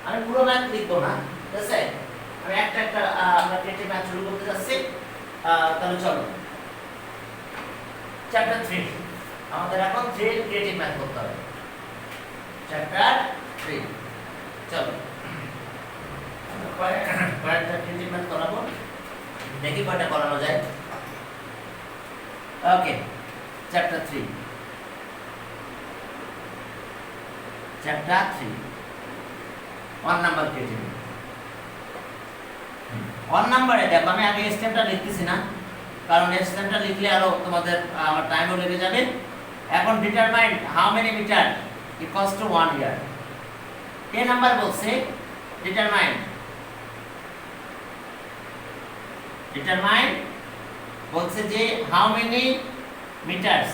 আমি পুরো ম্যাথ লিখবো না, ঠিক আছে? আমি একটা একটা আমরা ক্রিয়েটিভ ম্যাথ শুরু করতে যাচ্ছি। তাহলে চলো চ্যাপ্টার 3 আমাদের এখন 3 ক্রিয়েটিভ ম্যাথ করতে হবে। চ্যাপ্টার 3 চলো আমরা কয়েকটা ক্রিয়েটিভ ম্যাথ করাবো, দেখি কয়টা করানো যায়। ওকে, চ্যাপ্টার 3 1 নাম্বার ক্রিয়েটিভ। 1 নাম্বারে দেখো আমি আগে স্টেপটা লিখতেছি না, কারণ স্টেপটা লিখলে আরো তোমাদের আমার টাইমও লেগে যাবে। এখন determine how many metre equals to 1 year. 10 number বলছে ডিটারমাইন বলছে যে how many metres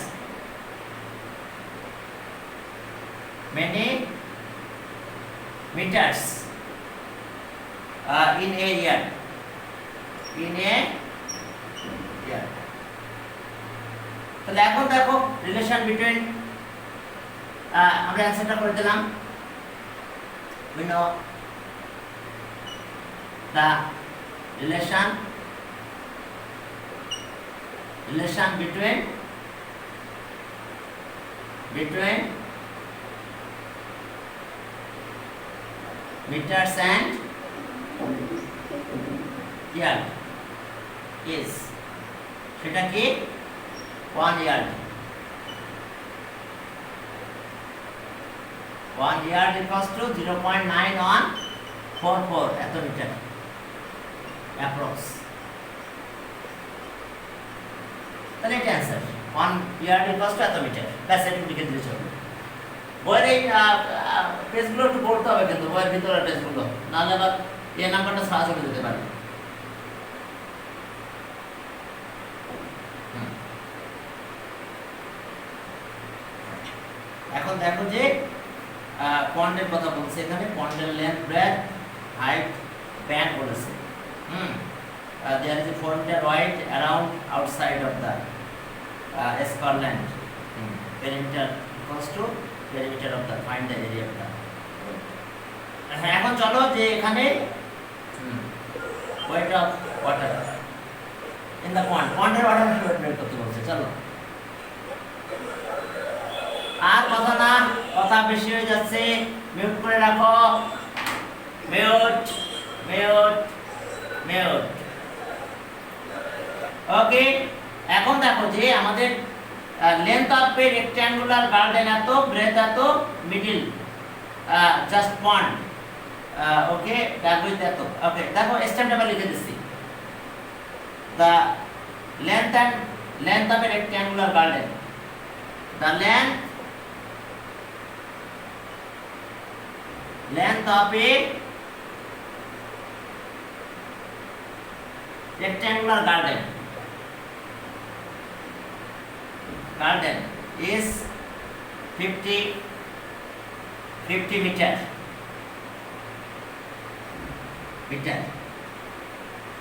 in a year. তাহলে এখন দেখো রিলেশন বিটুইন, আমরা অ্যানসারটা করে দিলাম। we know the relation between meters and yard is, সেটা কি 1 yard। 1 yard equals to 0.9144 এত মিটার অ্যাপ্রক্স। তাহলে এটা অ্যান্সার 1 yard equals to এত মিটার। ব্যাস এটুকু লিখে দিলে চলবে। বইয়ের এই পেজগুলো একটু পড়তে হবে, কিন্তু বইয়ের ভিতরের পেজগুলো, নাহলে আবার এই নাম্বারটা ছাড়া চলে যেতে পারে। এখন দেখো যে পন্ডের কথা বলছে এখানে, পন্ডের লেন্থ, ব্রেডথ, হাইট, ব্যান্ড বলেছে। there is a 4 meter wide around outside of the square land. Perimeter equals to perimeter of the, find the area of the. এখন চলো যে এখানে weight of water in the pond, pond এর water wait বের করতে বলছে। চলো আর কথা না, কথা বেশি হয়ে যাচ্ছে, মিউট করে রাখো, মিউট। ওকে, এখন দেখো যে আমাদের length of a rectangular garden এত, ব্রেথ এত, middle just pond, okay, that with এত। ওকে, দেখো স্টেপটা লিখে দিচ্ছি। The length of a rectangular garden, the length of a rectangular garden is 50 meter,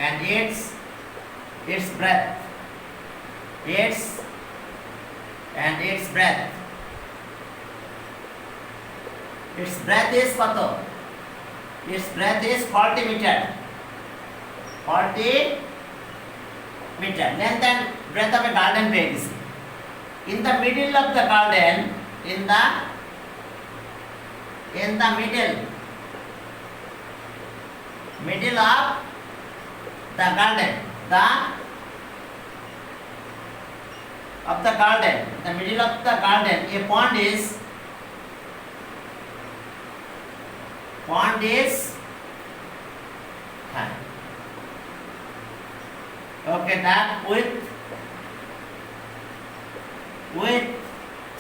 and its breadth its breadth is কত? Its breadth is 40 meter. 40 meter. Length and breadth of a garden পেয়ে গেছি। In the middle of the garden, in the middle of the garden, the middle of the garden, a pond is okay, that with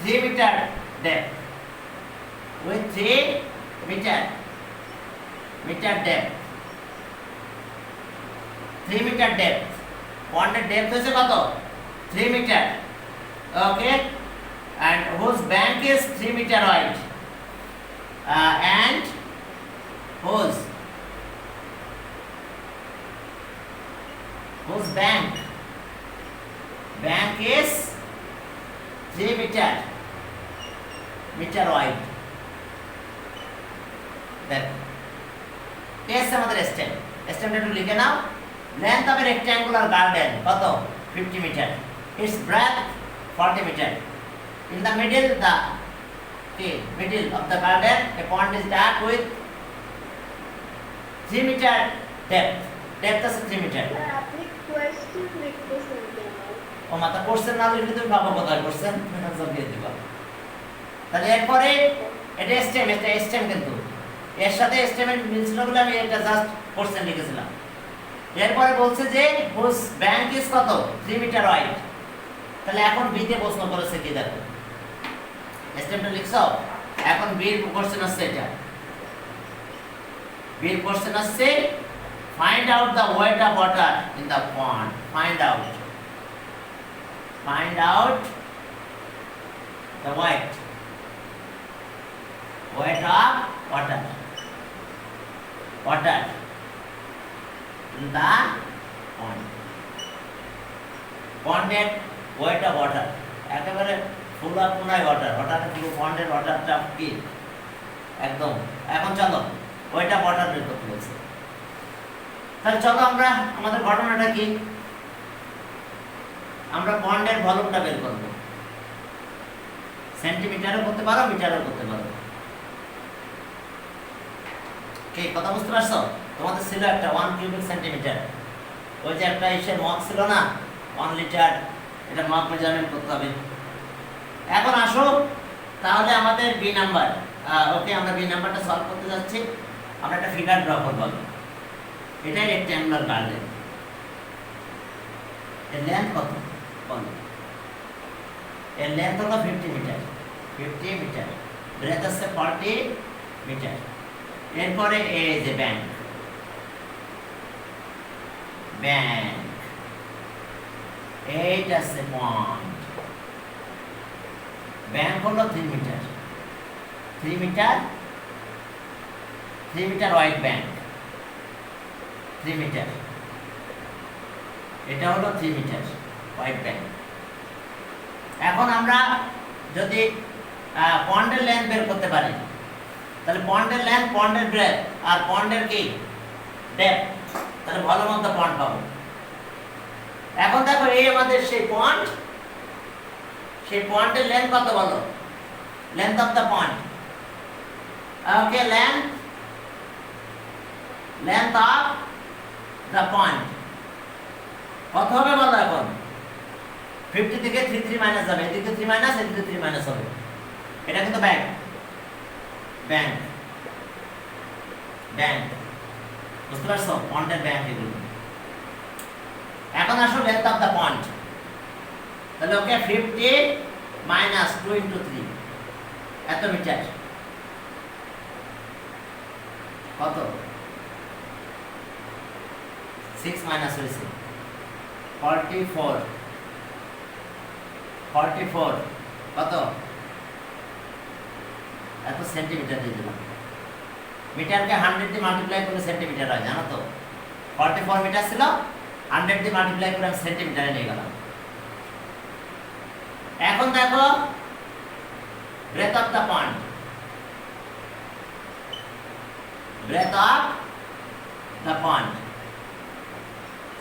3 meter depth, with 3 meter depth, 3 meter depth, ponded depth হচ্ছে কত? 3 meter, okay, and whose bank is 3 meter wide, and whose bank is 3 meter wide. Then এস আমাদের stem, স্টেমটা একটু লিখে নাও। Length of a rectangular garden কত? 50 metre. Its breadth 40 metre. In the middle of the garden a pond is dug with 3 meter depth. Depth is 3 meter. আপনি question লিখতেছেন কেন? ও মাথা কোশ্চেন না লিখলে তুমি ভাবো কোথায় কোশ্চেন আনসার দিয়ে দিবা। তাহলে এরপরে এটা স্টেম কিন্তু এর সাথে স্টেমের মিলছিল বলে আমি এটা জাস্ট কোশ্চেন লিখেছিলাম। এরপরে বলছে যে হুজ ব্যাংক ইজ কত? 3 মিটার ওয়াইড। তাহলে এখন বি তে প্রশ্ন করেছে কি দেখো, স্টেমটা লিখছো, এখন বির কোশ্চেন আসছে এটা। বির কোশ্চেন আসছে find out the weight of water in the pond. Find out the weight of water in the pond. Ponded weight of water একেবারে ফুল অফ পুনায় ওয়াটারটা পুরো পন্ডের ওয়াটারটা কি একদম। এখন চলো ওইটা ওয়াটার বের করতে বলছে। তাহলে চলো আমরা আমাদের ঘটনাটা কি, আমরা পন্ডের ভলিউমটা বের করব। সেন্টিমিটারও করতে পারো, মিটারও করতে পারো। কি কথা বুঝতে পারছো? তোমাদের ছিল একটা 1 কিউবিক সেন্টিমিটার, ওই যে একটা ইসের মগ ছিল না 1 লিটার, এটা মগ মেজারমেন্ট করতে হবে। এখন আসো তাহলে আমাদের বি নাম্বার। ওকে, আমরা বি নাম্বারটা সলভ করতে যাচ্ছি। আমরা একটা ফিগার ড্র করব। এটাই রেক্ট্যাঙ্গুলার গার্ডেন। এর লেন্থ কত বলো? এর লেন্থ হলো 50 মিটার। 50 মিটার। ব্রেথ আছে 40 মিটার। এরপরে এই যে ব্যাংক এইটা আছে পন্ড। ব্যাংক হলো 3 metre. 3 metre wide bank. 3 metre. এটা হলো 3 মিটার ওয়াইড ব্যাংক। এখন আমরা যদি পন্ডের লেন্থ বের করতে পারি, তাহলে পন্ডের লেন্থ, পন্ডের ব্রেথ আর পন্ডের কি ডেপথ, তাহলে ভলিউম অফ দ্য পন্ড পাবো। এখন দেখো এই আমাদের সেই পন্ড, সেই পন্ডের লেন্থ কত বলো? Length of the pond. Okay, length of the পন্ড কত হবে বলো? এখন 50 থেকে 3 মাইনাস যাবে, এদিকে 3 মাইনাস, এদিকে 3 মাইনাস হবে। এটা কিন্তু ব্যাংক বুঝতে পারছো? পন্ডের ব্যাংক এগুলো। এখন আসো লেন্থ অফ দ্য পন্ড। তাহলে ওকে 50 মাইনাস 2 ইন্টু 3 এত মিটার কত? 6 মাইনাস হয়েছে 44 কত? এত সেন্টিমিটার দিয়ে দিলাম। মিটারকে 100 দিয়ে মাল্টিপ্লাই করে সেন্টিমিটার হয়, জানো তো? 44 মিটার ছিল, 100 দিয়ে মাল্টিপ্লাই করে আমি সেন্টিমিটারে নিয়ে গেলাম। এখন দেখো breadth of the pond. Breadth of the pond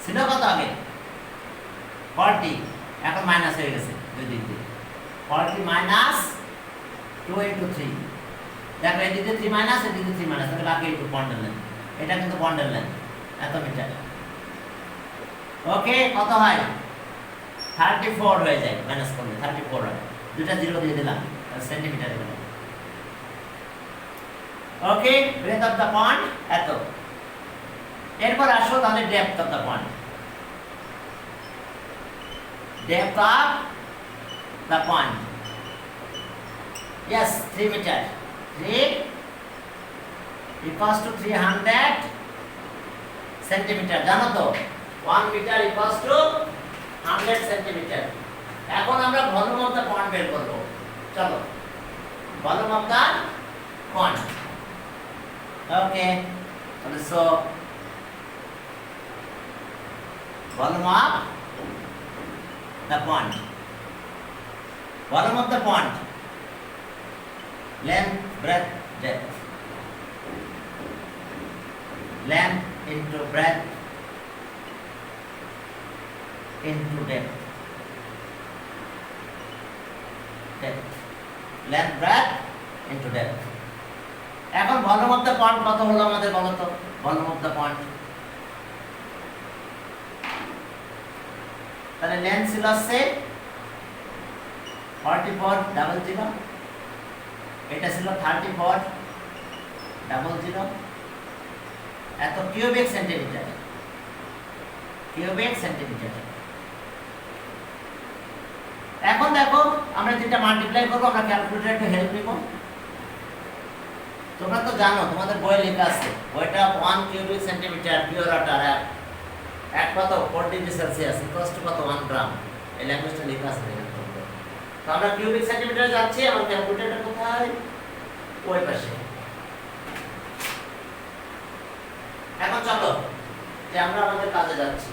ছিল কত আগে? 40, এখন মাইনাস হয়ে গেছে দুই দিক দিয়ে। 40 মাইনাস 2 ইন্টু 3। দেখো এদিকে 3 মাইনাস, এদিকে 3 মাইনাস, তাহলে বাকি একটু পন্ডের লেন্থ। এটা কিন্তু পন্ডের লেন্থ এত মিটার। ওকে, কত হয়? 34 হয়ে যায়, মাইনাস করলে 34 হয়। দুটা জিরো দিয়ে দিলাম, সেন্টিমিটারে দিলাম। ওকে, ব্রেথ অফ দ্য পন্ড এত। এরপর আসো তাহলে depth of the pond. Depth of the pond. Yes, 3 meter. 3 equals to 300 centimeter. জানো তো 1 meter equals to 100 centimeter. এখন আমরা ভলিউম অফ দ্য পন্ড বের করব। চলো, volume of the pond. Okay, so volume of the pond. Volume of the pond. Length, breadth, depth. length into breadth into depth. Length, breadth into depth. এখন volume of the point কত হলো আমাদের বলো তো? Volume of the point, তাহলে length ছিল হচ্ছে 4400, এটা ছিল 3400, এত কিউবিক সেন্টিমিটার, কিউবিক সেন্টিমিটার। এখন দেখো আমরা যেটা মাল্টিপ্লাই করবো, আমরা ক্যালকুলেটর একটু হেল্প নিব। তোমরা তো জানো, তোমাদের বই লেখা আছে, বইটা 1 কিউবিক সেন্টিমিটার পিওর ওয়াটার এক কত 4 ডিগ্রি সেলসিয়াস ইকুয়ালস টু কত 1 গ্রাম, এই ল্যাঙ্গুয়েজটা লেখা আছে এখানে। তো আমরা কিউবিক সেন্টিমিটারে যাচ্ছি, আমার ক্যালকুলেটরটা কোথায়? ওই পাশে। এখন চলো যে আমরা আমাদের কাজে যাচ্ছি।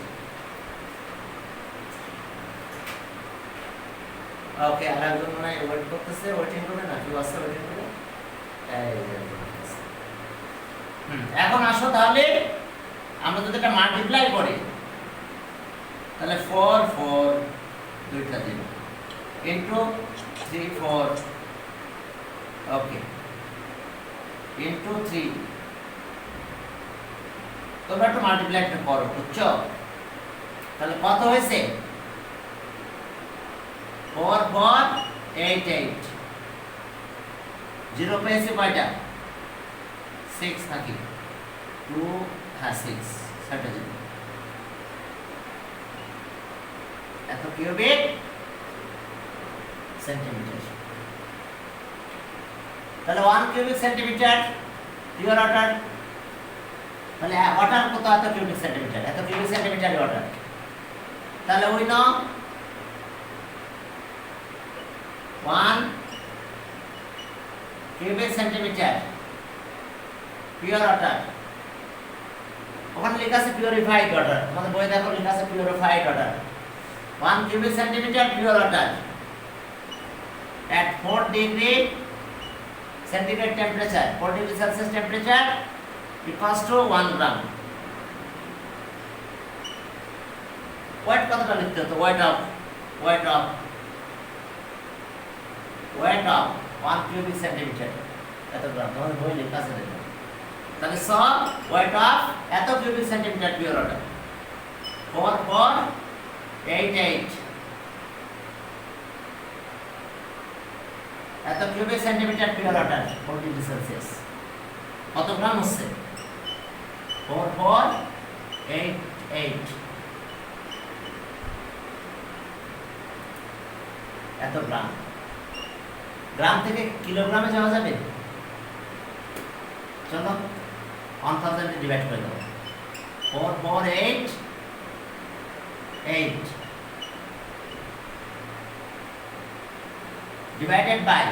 ওকে, আর একজন মনে হয় ওয়েট করতেছে, ওয়েটিং রুমে না কেউ আছে ওয়েটিং রুমে? এখন আসো তাহলে আমরা যদি এটা মাল্টিপ্লাই করি, তাহলে 4 4 দুইটা 0 ইনটু 3 4, ওকে, ইনটু 3। তোমরা একটু মাল্টিপ্লাই করো, বুঝছো? তাহলে কত হয়েছে? 4 4 8 8, 0 পেয়েছি কয়টা? 6 নাকি 2, হ্যাঁ 6, 7 এত কিউবিক সেন্টিমিটার। তাহলে 1 কিউবিক সেন্টিমিটার পিওর ওয়াটার, তাহলে ওয়াটার কত? এত কিউবিক সেন্টিমিটার, এত কিউবিক সেন্টিমিটার ওয়াটার। তাহলে ওই নাও 1 কিউবিক সেন্টিমিটার পিওর ওয়াটার, ওখানে লেখা আছে পিউরিফাইড ওয়াটার, তোমাদের বই দেখো লেখা আছে purified water. 1 cubic centimeter pure water at 4 degree centigrade temperature, 4 degree Celsius temperature equals to 1 gram. Weight কতটা লিখতে হতো? weight of 1 cubic centimeter এত গ্রাম, তোমাদের বই লেখা আছে দেখো। তাহলে সব weight of এত cubic centimeter pure water, 4 4 8 8, এত cubic centimetre pure water 4 degree Celsius কত গ্রাম হচ্ছে? 4 4 8 8, এত গ্রাম। গ্রাম থেকে কিলোগ্রামে যাওয়া যাবে? চলো 1000 ডিভাইড করে দাও, 4 4 8 8 divided by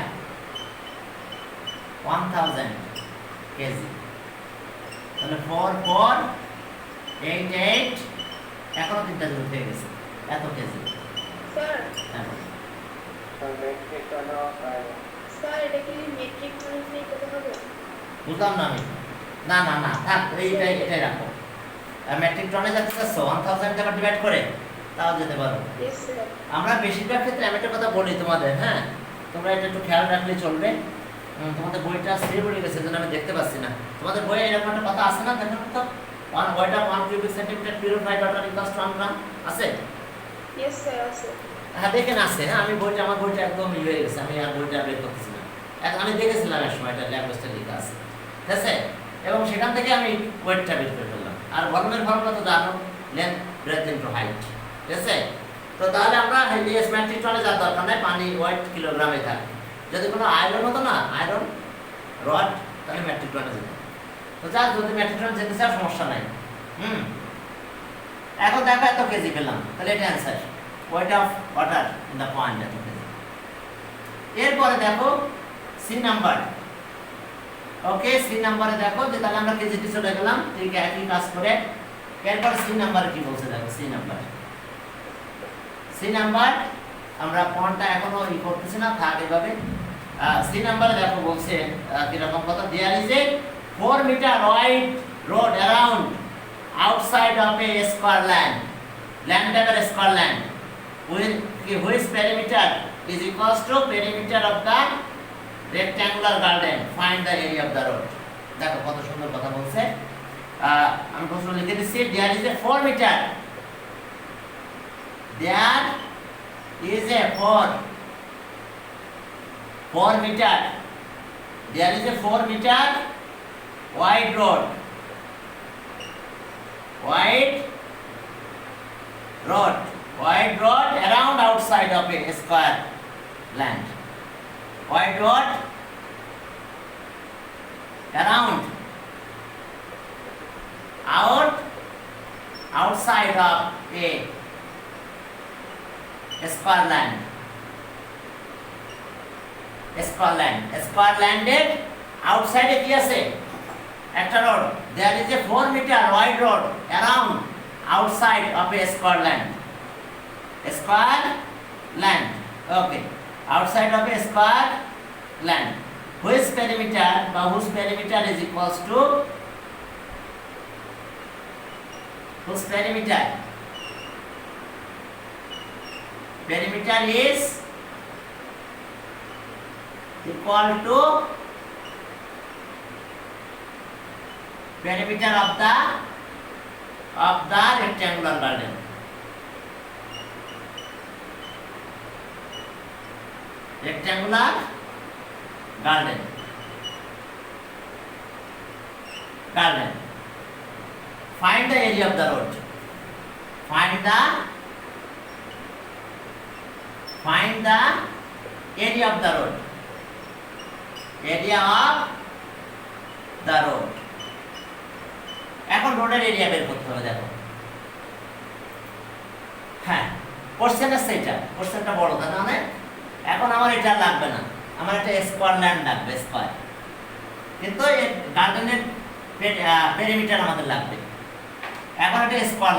1000 kg, তাহলে 4 4 8 8, এখনো তিনটা যোগ হয়ে গেছে, এত KG. Sir metric ton, sir এটা কি মেট্রিক টনে দিয়ে কত হবে? বুঝলাম না আমি, না না না থাক, এটাই রাখো। মেট্রিক টনে যাচ্ছে 1000 টাকা ডিভাইড করে তাও যেতে পারো। Yes sir. আমরা বেশিরভাগ ক্ষেত্রে আমি একটা কথা বলি তোমাদের, হ্যাঁ তোমরা এটা একটু খেয়াল রাখলে চলবে। তোমাদের বইটা সেভ হয়ে গেছে যেন আমি দেখতে পাচ্ছি না। তোমাদের বইয়ে এরকম একটা কথা আছে না, দেখো তো, 1 cubic centimeter purified water equals to 1 gram আছে? ইয়েস স্যার আছে। হ্যাঁ দেখেন আছে, হ্যাঁ আমি বইটা, আমার বইটা একদম ইয়ে হয়ে গেছে, আমি আর বইটা বের করতেছি না। এখন আমি দেখেছিলাম এক সময় এটা ল্যাঙ্গুয়েজটা লেখা আছে, ঠিক আছে? এবং সেখান থেকে আমি ওয়েটটা বের করে ফেললাম। আর ভলিউমের ফর্মুলা তো জানো, লেন্থ ব্রেথ ইনটু হাইট, ঠিক আছে? তো তাহলে আমরা মেট্রিক টনে যাওয়ার দরকার নাই, পানি ওয়েট কিলোগ্রামে থাকে। যদি কোনো আয়রন হতো না, আয়রন রড, তাহলে মেট্রিক টনে যেত। তো যাক, যদি মেট্রিক টনে যেতে চাও সমস্যা নাই। এখন দেখো এত কেজি পেলাম, তাহলে এটা answer, weight of water in the point এত কেজি। এরপরে দেখো সি নাম্বার, ওকে সি নাম্বারে দেখো যে তাহলে আমরা কেজিতে চলে গেলাম, ঠিক একই কাজ করে। এরপর সি নাম্বারে কি বলছে দেখো, সি নাম্বার আমরা পয়েন্টটা এখনো ই করতেছি না, থাক এভাবে। সি নাম্বারে দেখো বলছে কিরকম কথা, there is a 4 metre wide road around outside of a square land type square land which perimeter is equals to perimeter of the rectangular garden. Find the area of the road. দেখো কত সুন্দর কথা বলছে। আমি প্রশ্ন লিখে দিচ্ছি, there is a 4 meter, there is a 4 meter, there is a 4 meter wide road, wide road around outside of a square land, wide road around outside of a square land, square landed outside এ কি আছে একটা road, there is a 4 meter wide road around outside of a square land, okay, outside of a square land whose perimeter is equals to perimeter is equal to perimeter of the rectangular garden. Rectangular garden. Find the area of the road. Find the area of the road. Area of the road. এখন রোডের area বের করতে হবে। দেখো হ্যাঁ, question আছে, এটা কোশ্চেনটা বড় তাই না? এখন আমার এটা লাগবে না, আমার একটা স্কয়ার ল্যান্ড লাগবে, স্কয়ার, কিন্তু এই গার্ডেনের পেরিমিটার আমাদের লাগবে। এখন একটা স্কয়ার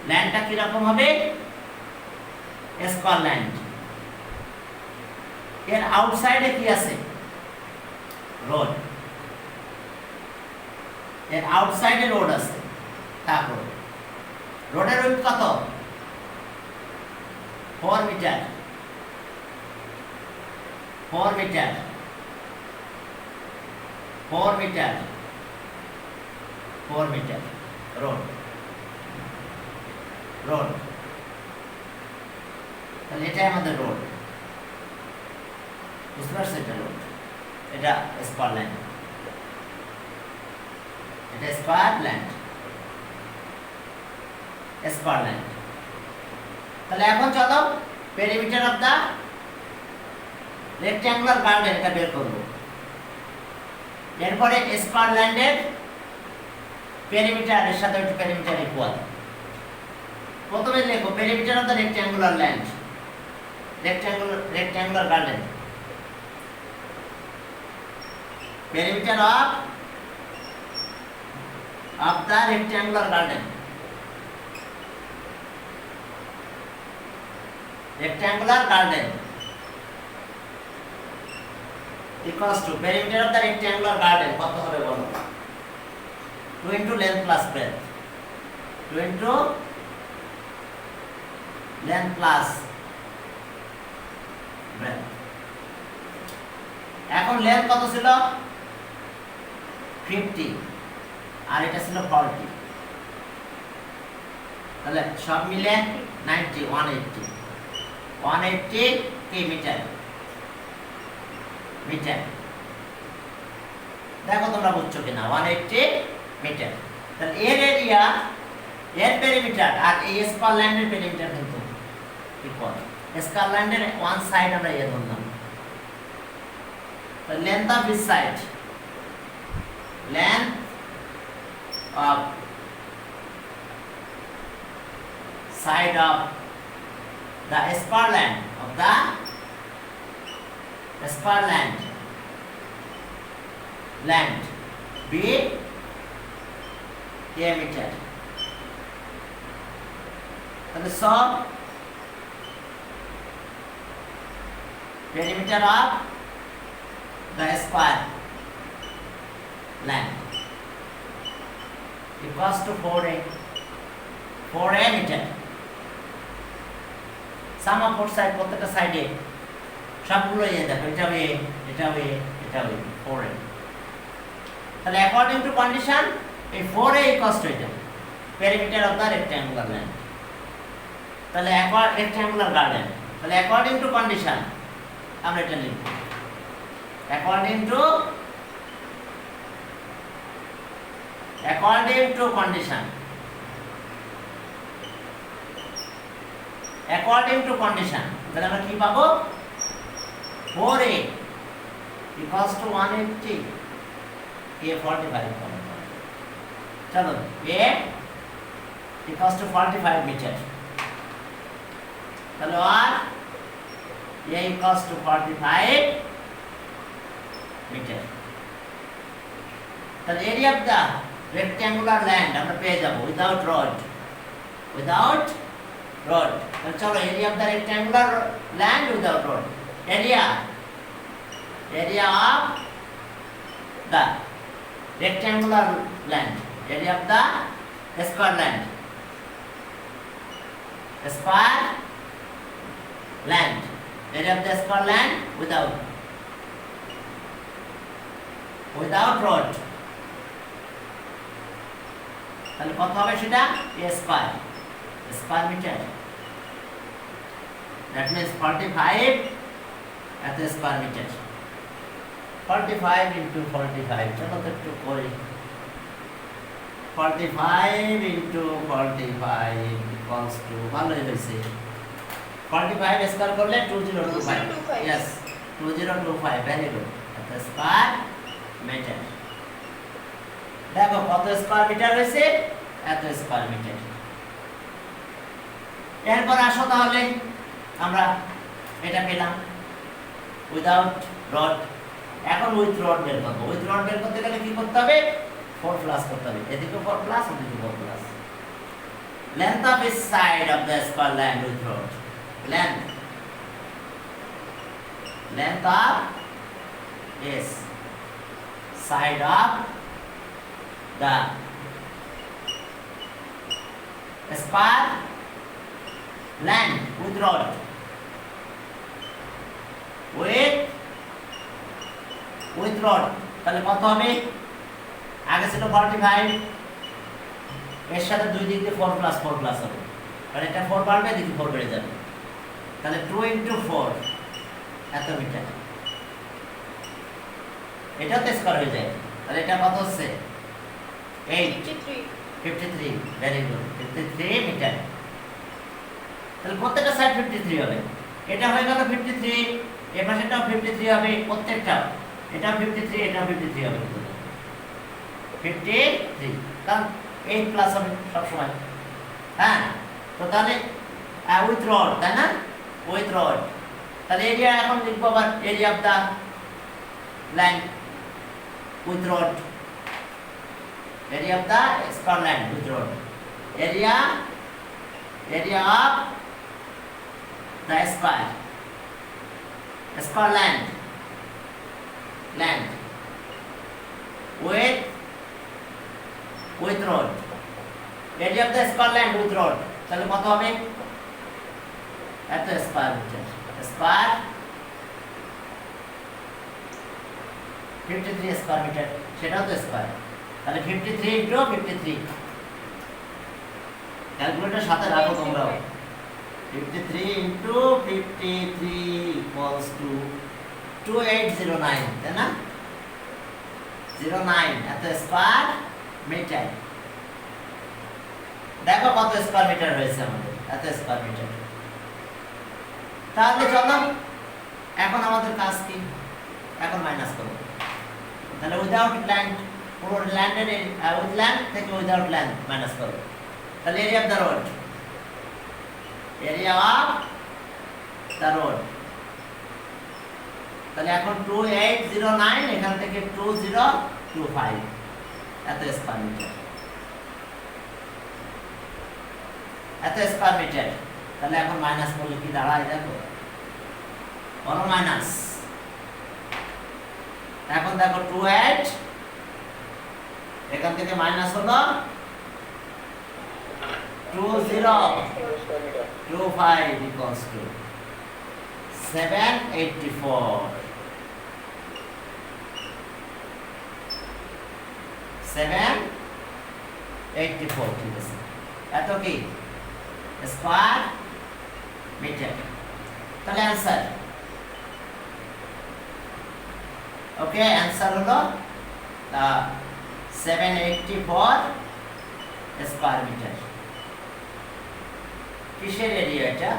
ল্যান্ডটা কিরকম হবে? স্কয়ার ল্যান্ড, এর আউটসাইডে কি আছে? রোড, এর আউটসাইডে রোড আছে। তারপর রোডের উইডথ কত? 4 metre, 4 metre, 4 metre, 4 metre road, তাহলে এটাই আমাদের রোড, বুঝতে পারছো? এটা রোড, এটা স্কয়ার ল্যান্ড, এটা স্কয়ার ল্যান্ড। তাহলে এখন চলো perimeter of the rectangular garden এটা বের করব। এরপরে স্কয়ার ল্যান্ডের পেরিমিটার এর সাথে একটু পেরিমিটার ইকুয়াল। প্রথমে লেখো perimeter of the rectangular land, rectangular garden, perimeter of the rectangular garden, equals to perimeter of the rectangular garden কত হবে বলো? 2 into length plus breadth, 2 into length plus breadth। এখন length কত ছিল? 50 আর এটা ছিল 40, তাহলে সব মিলে 90, 180 কি মিটার? দেখো তোমরা বুঝছো কিনা? 180 মিটার। তাহলে এর এরিয়া, এর পেরিমিটার আর এই স্কয়ার ল্যান্ডের পেরিমিটার কিন্তু ইকুয়াল। স্কয়ার ল্যান্ডের ওয়ান সাইড আমরা এ ধরলাম, তাহলে length of this side, length of side of the square land be a meter। তাহলে সব perimeter of the square land equals to 4a 4a metre sum of four side প্রত্যেকটা সাইডে সবগুলো দেখো এটা ওয়ে এটা ওয়ে এটা ওয়ে 4a তাহলে অ্যাকর্ডিং টু কন্ডিশন এই 4a ইকুয়ালস টু এটা perimeter of the rectangular land তাহলে রেক্ট্যাঙ্গুলার গার্ডেন তাহলে অ্যাকর্ডিং টু কন্ডিশন আমরা এটা লিখব according to condition according to condition তাহলে আমরা কি পাবো 4a equals to 180 a 45 পাবো চলো a equals to 45 মিটার তাহলে আর a equals to 45 মিটার তাহলে area of the rectangular land আমরা পেয়ে যাব without rod তাহলে চলো area of the rectangular land without rod area of the rectangular land area of the square land area of the square land without rod তাহলে কত হবে সেটা a square metre that means 45 at the square meter 45 into 45 চলো তো একটু করি 45 into 45 equals to ভালোই হয়েছে 45 স্কয়ার করলে 2025 yes 2025 very good at the square meter দেখো কত স্কয়ার মিটার হয়েছে এত স্কয়ার মিটার এরপর আসো তাহলে আমরা এটা পেলাম উইদাউট রড এখন উইথ রড বের করব উইথ রড বের করতে গেলে কি করতে হবে 4 প্লাস করতে হবে এদিকে 4 প্লাস ওদিকে 4 plus length of each side of the square land with rod length of is side of the square land with rod with rod তাহলে কত হবে আগে ছিল 45 এর সাথে দুই দিক দিয়ে 4 প্লাস হবে আর এটা 4 বাড়বে এদিকে 4 বেড়ে যাবে তাহলে 2 into 4 এত মিটার এটা তো স্কয়ার হয়ে যায় তাহলে এটা কত হচ্ছে 53 ভেরি গুড 53 মিটার তাহলে প্রত্যেকটা সাইড 53 হবে এটা হয়ে গেল 53 এই পাশেটাও 53 হবে প্রত্যেকটা এটা 53 এটা 53 হবে 53 কারণ 8 প্লাস হবে সব সময় হ্যাঁ তো তাহলে উইথ রড তাই না উইথ রড তাহলে এরিয়া এখন লিখবো আবার area of the land with rod area of the square land with road area of the square land with road area of the square land with road তাহলে কত হবে এত square metre square 53 square metre সেটাও তো square তাহলে 53 into 53 calculator সাথে রাখো তোমরা 53 into 53 equals to 2809 তাই না 09 এত স্কয়ার মিটার দেখো কত স্কয়ার মিটার হয়েছে আমাদের এত স্কয়ার মিটার তাহলে চলো এখন আমাদের কাজ কি এখন মাইনাস করব তাহলে উইদাউট ল্যান্ড পুরো ল্যান্ডের উইথ ল্যান্ড থেকে উইদাউট ল্যান্ড মাইনাস করব তাহলে এরিয়া অফ দ্য রোড তাহলে এখন 2809 এখান থেকে 2025 এত স্কয়ার মিটার তাহলে এখন মাইনাস করলে কি দাঁড়ায় দেখো বড় মাইনাস এখন দেখো 28 এখান থেকে মাইনাস হলো 25 equals to 784. 784 ঠিক আছে, এত কি স্কয়ার মিটার। তাহলে অ্যান্সার, ওকে, অ্যান্সার হলো 784 স্কয়ার মিটার। কিসের এরিয়া এটা?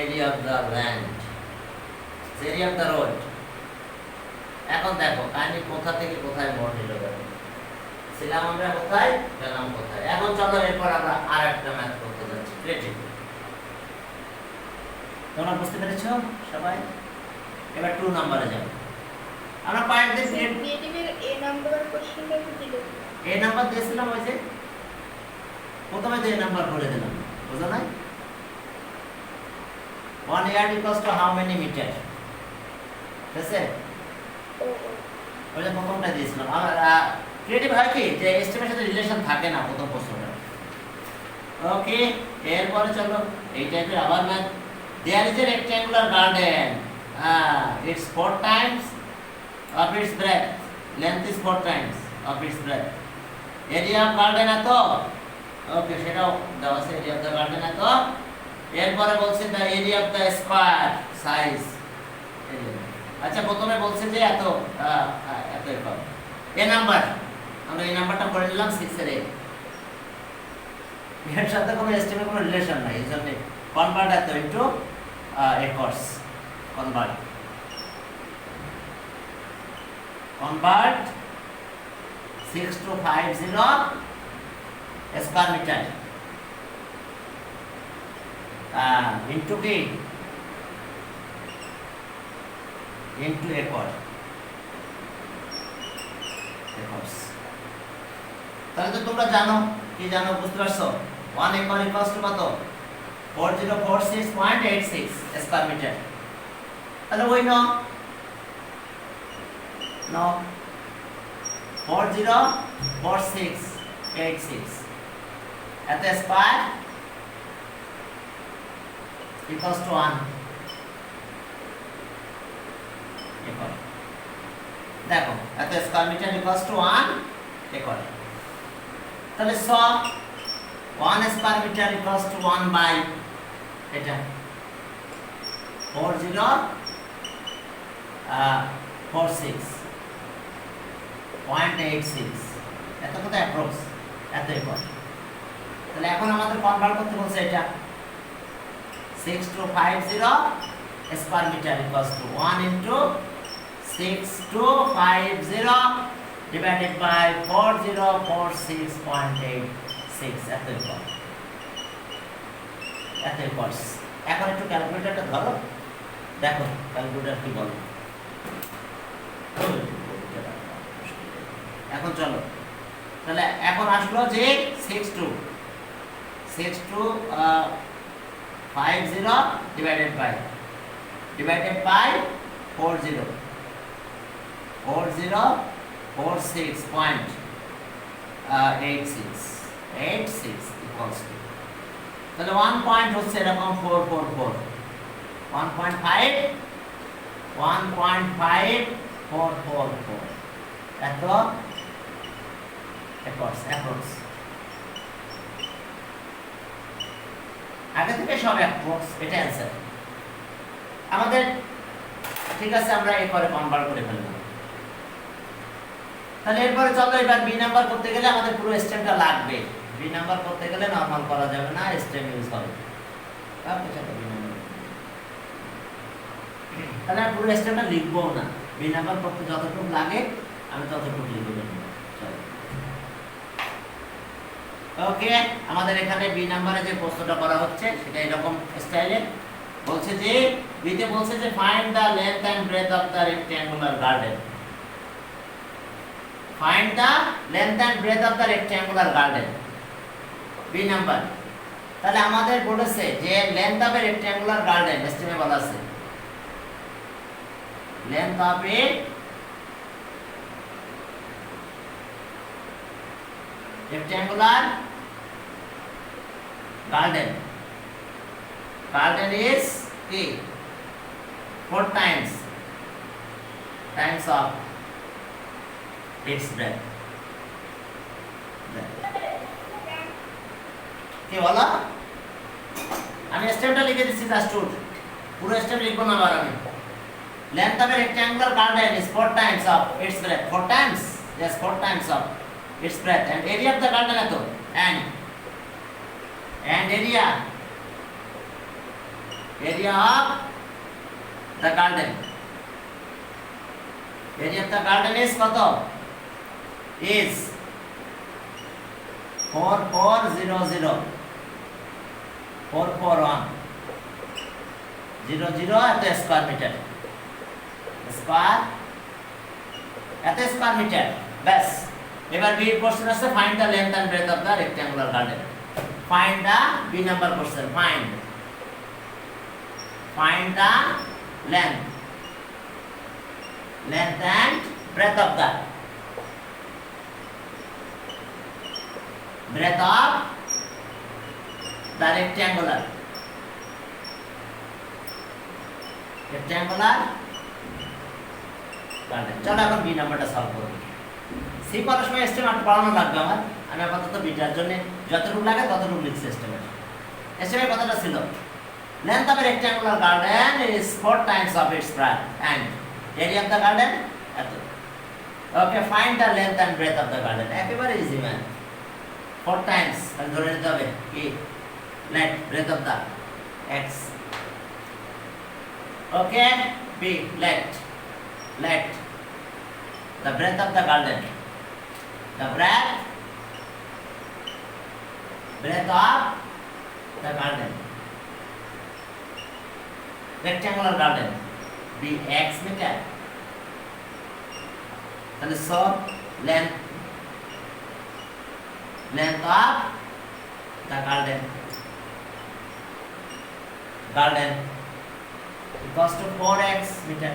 Area of the land, area of the road. এখন দেখো কাহিনী কোথা থেকে কোথায় মোড় নিল, ছিলাম আমরা কোথায়, গেলাম কোথায়। এখন চলো এরপর আমরা আর একটা ম্যাথ করতে যাচ্ছি, ক্রিয়েটিভ। তোমরা বুঝতে পেরেছো সবাই? এবার 2 নম্বরে যাব। আমরা কয়েকদিন ক্রিয়েটিভের এ নাম্বার কোশ্চেনটা কি দিল? এ নাম্বার দিয়েছিলাম, ওই যে প্রথমে যে নাম্বার বলে দিলাম, বুঝো না? 1 yard equals to how many meter? ঠিক আছে, ওই যে প্রথমটা দিয়েছিলাম। আর ক্রিয়েটিভ হয় কি যে এস্টিমেটের সাথে রিলেশন থাকে না প্রথম প্রশ্নটা। ওকে, এরপরে চলো এই টাইপের আবার math. There is a rectangular garden, it's 4 times of its breadth, length is 4 times of its breadth. Area of garden এত, ওকে, সেটাও দেওয়া আছে, এরিয়া অফ দ্য গার্ডেন এত। এরপরে বলছে the area of the square size. আচ্ছা, প্রথমে বলছে যে এত এত এরকম এ নাম্বার, আমরা এই নাম্বারটা করে নিলাম 6 এর। এর সাথে কোনো এস্টিমেট কোনো রিলেশন নাই, এই জন্য কনভার্ট এত into acres. Convert 6250 square metre into কি, ইনটু একর। তাহলে তো তোমরা জানো, কি জানো বুঝতে পারছো? 1 একর ইকুয়ালস টু কত? 4046.86 স্কয়ার মিটার। তাহলে ওই নো 404686 এত স্কয়ার ইকুয়ালস টু 1 একর। দেখো এত square metre equals to 1 acre. তাহলে 1 square metre equals to 1 by এটা 4046.86 এত কত অ্যাপ্রক্স এত একর। তাহলে এখন আমাদের কনভার্ট করতে বলছে এটা 6250 square metre equals to 1 into 6250 divided by 4046.86 এত একর। এত একর। এখন একটু ক্যালকুলেটরটা ধরো, দেখো ক্যালকুলেটর কি বলে। এখন চলো, তাহলে এখন আসলো যে 6250 divided by 4046.86 equals to, তাহলে 1 পয়েন্ট হচ্ছে এরকম 444, 1.5444 এত একর্স। আগে থেকে সব একর্স, এটা অ্যান্সার আমাদের। ঠিক আছে, আমরা এরপরে কনভার্ট করে ফেললাম। তাহলে এরপরে চলো এবার বি নাম্বার করতে গেলে আমাদের পুরো স্টেমটা লাগবে। বি নাম্বার করতে গেলে নরমাল করা যাবে না, স্টেম ইউজ হবে। তাহলে আমি পুরো স্টেমটা লিখবো না, বি নাম্বার করতে যতটুকু লাগে আমি ততটুকু লিখবো। ওকে, আমাদের এখানে বি নাম্বারে যে প্রশ্নটা করা হচ্ছে সেটা এরকম স্টাইলে বলছে যে বিতে বলছে যে find the length and breadth of the rectangular garden. Find the length and breadth of the rectangular garden, B number. তাহলে আমাদের বলেছে যে length of a rectangular garden estimate বলা আছে, length of a rectangular garden. Garden is কি 4 times of its breadth. কি বলো? আমি স্টেপটা লিখে দিচ্ছি জাস্ট পুরো স্টেপ লিখবো না আবার আমি। Length of a rectangular garden is 4 times of its breadth. 4 times? Yes, 4 times of its breadth. And area of the garden এত and area of the garden. Area of the garden is কত? Is 4400 441 00 at the square meter. Square at the square meter. Bas. এবার B question আছে find the length and breadth of the rectangular garden. Find the B number question. Find the length and breadth of the rectangular garden. চলো এখন B নাম্বারটা solve করব। C করার সময় estimate পড়ানো লাগবে আমার। আমি আপাতত বিটার জন্য যতটুকু লাগে ততটুকু লিখছি এস্টিমেট। এস্টিমেট কতটা ছিল? Length of a rectangular garden is 4 times of its breadth and area of the garden এত। Okay, find the length and breadth of the garden. একেবারে ইজি ম্যান। 4 times তাহলে ধরে নিতে হবে কি length breadth of the x. Okay, B length the breadth of the garden. The breadth of the garden. Rectangular garden. B x meter. তাহলে so length of the garden equals to 4x meter.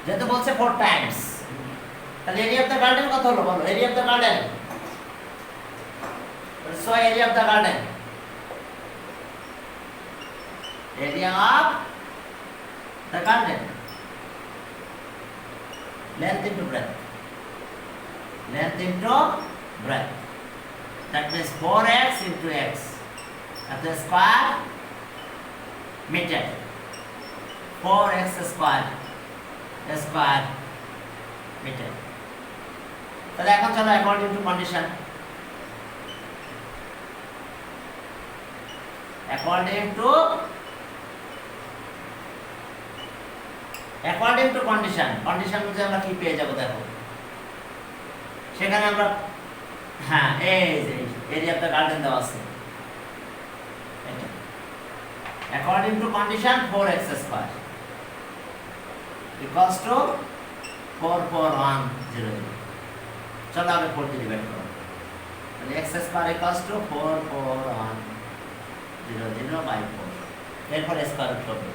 যেহেতু বলছে 4 times তাহলে area of the garden কত হলো বলো? Area of the garden so area of the garden length into breadth that means 4x into x at the square meter 4x square meter. তাহলে এখন চলো according to condition condition বুঝে আমরা কি পেয়ে যাব দেখো। সেখানে আমরা হ্যাঁ এই যে এরিয়া অফ দ্য গার্ডেন দেওয়া আছে। According to condition 4x square equals to 44100. চলো আগে 4 দিয়ে ডিভাইড করো। তাহলে x square equals to 44100 by 4 এরপর স্কয়ার রুট হবে।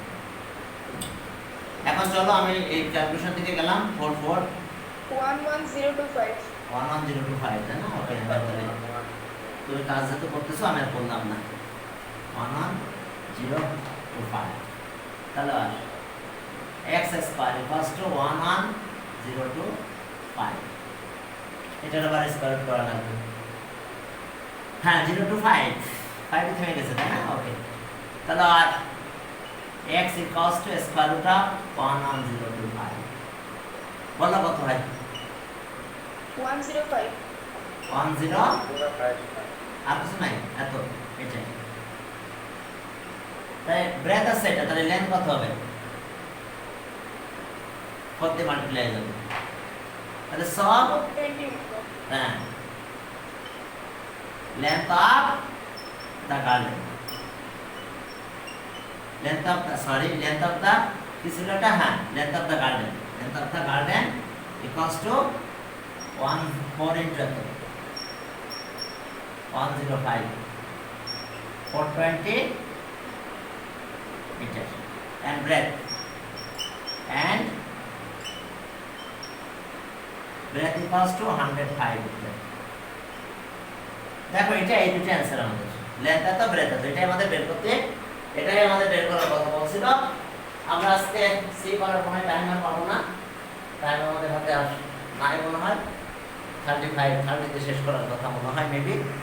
এখন চলো আমি এই ক্যালকুলেশন থেকে গেলাম 11025 11025 তাই না? ওকে তাহলে তুমি কাজ যেহেতু করতেছো আমি আর বললাম না 11025 তাহলে x square equals to 11025 এটার আবার স্কয়ার রুট করা লাগবে। হ্যাঁ 025 5 থেমে গেছে তাই না? ওকে তাহলে আর x equals to square root of 11025 বলো কত হয়? 105 আর কিছু নাই এত এটাই। তাই ব্রেথ আছে এটা তাহলে লেন্থ কত হবে? 4 দিয়ে মাল্টিপ্লাই হবে তাহলে সব 20 হ্যাঁ length of the garden length of the किस लेटा है length of the garden equals to 4 into 105 420 meter and breadth equals to 105 meter। দেখো এটা এই দুটো অ্যানসার আমাদের। লেন্থ এত ব্রেথ এত, এটাই আমাদের বের করার কথা বলছিল। আমরা আজকে সি করার কোনো টাইম আর পাবো না, টাইম আমাদের হাতে আর নাই মনে হয়। 35 30 তে শেষ করার কথা মনে হয় মেবি।